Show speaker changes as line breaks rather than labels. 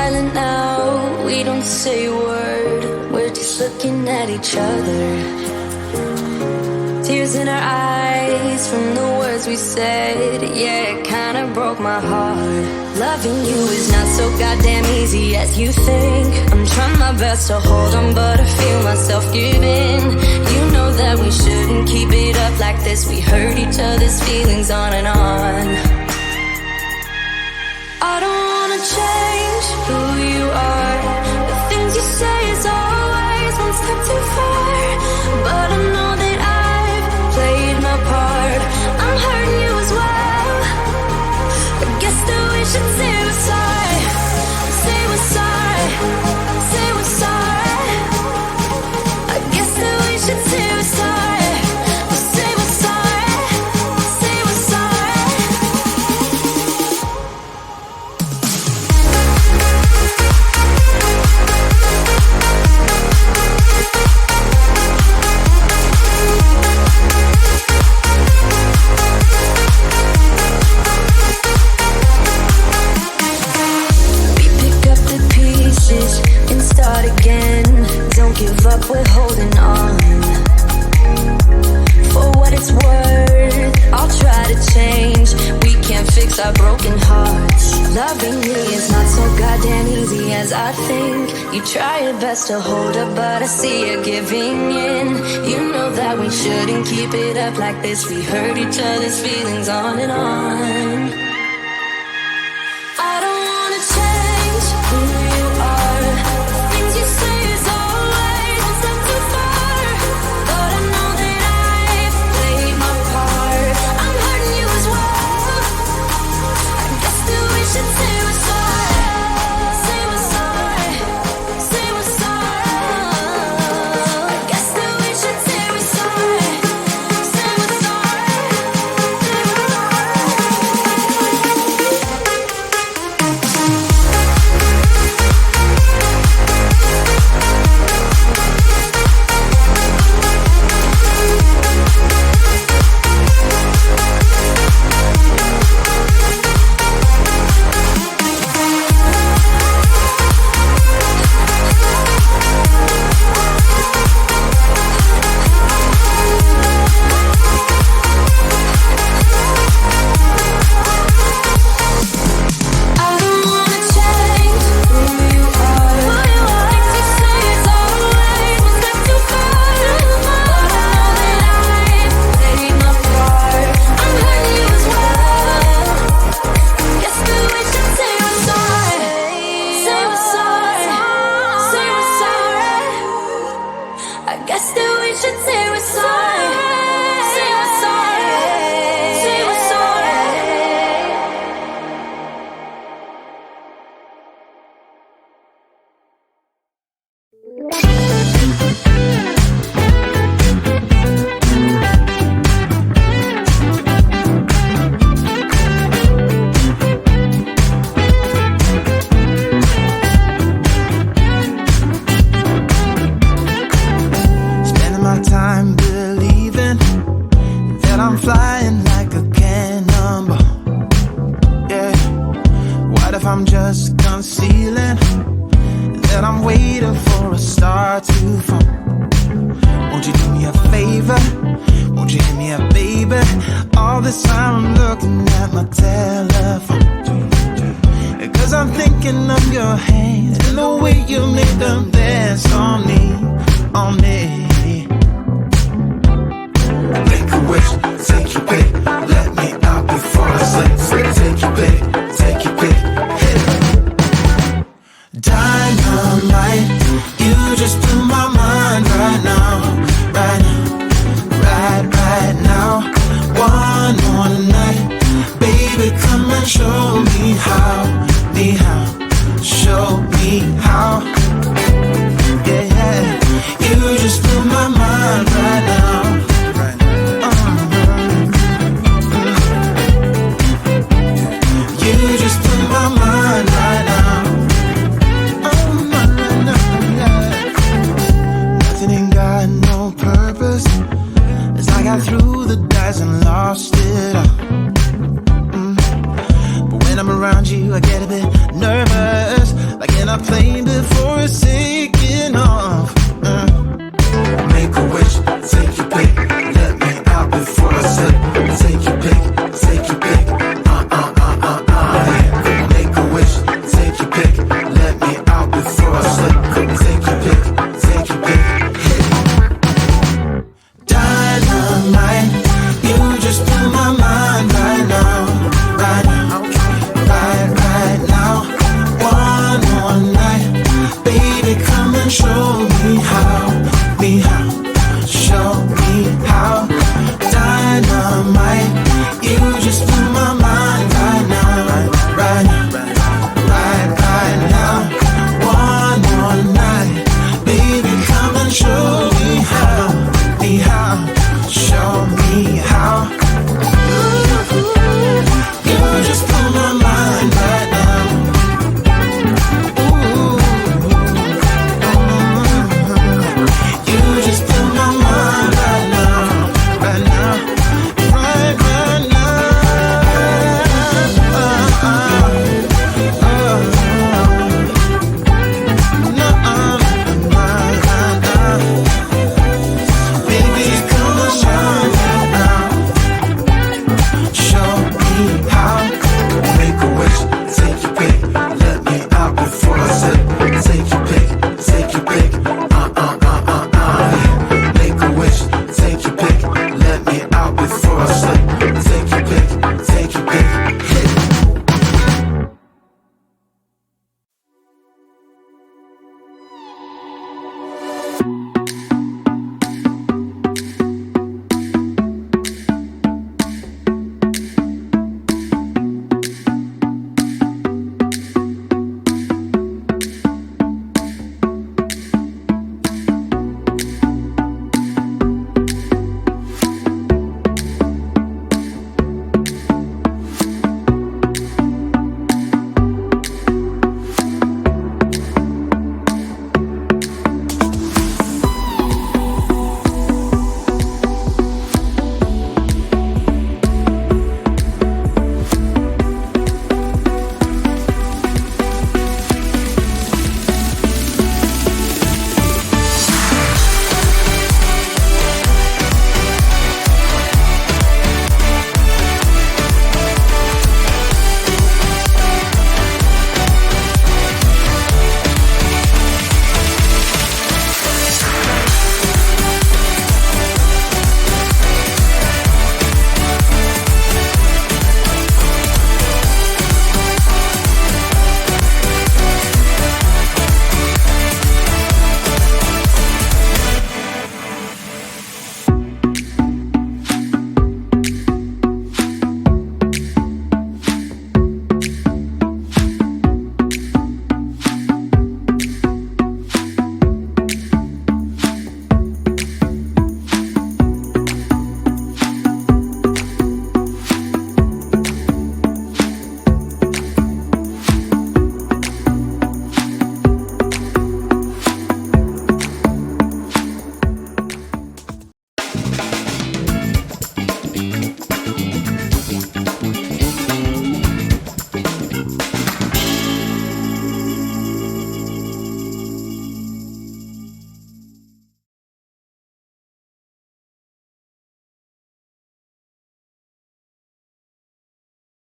silent now, we don't say a word. We're just looking at each other. Tears in our eyes from the words we said. Yeah, it kinda broke my heart. Loving you is not so goddamn easy as you think. I'm trying my best to hold on, but I feel myself giving. You know that we shouldn't keep it up like this. We hurt each other's feelings on and on. I don't wanna change who you are. The things you say is always one step too far. But I know that I've played my part. I'm hurting you as well. I guess that we should say we're sorry. Say we're sorry. Say we're sorry. I guess that we should say we're sorry. Say we're sorry. Say we're sorry. We pick up the pieces and start again. Don't give up, we're holding on. For what it's worth, I'll try to change. We can't fix our broken hearts. Loving me is not so goddamn easy as I think. You try your best to hold up, but I see you giving in. You know that we shouldn't keep it up like this. We hurt each other's feelings on and on. I don't wanna change who you are. The things you say is always one step too far. But I know that I've played my part. I'm hurting you as well. I guess that we should say we're sorry. Say we're sorry. Say we're sorry. I guess that we should say we're sorry. Say we're sorry. Say we're I don't wanna change who you are. The things you say is always one step too far. But I know that I've played my part. I'm hurting you as well. Guess that we should say we're sorry. Say we're sorry. Say we're sorry. I guess that we should say we're sorry. Say we're sorry. Say we're sorry.
Spending my time believing that I'm flying like a cannonball. Yeah. What if I'm just concealing that I'm waiting for a star to fall? Won't you do me a favor? Won't you hit me up, baby? All this time I'm looking at my telephone. Cause I'm thinking of your hands and the way you made them dance on me, on me. Make a wish, take your pick, let me out before I sleep. Take your pick, take your pick, hit it. Dynamite, you just blew my mind right now, right now, right now. One more Show me how.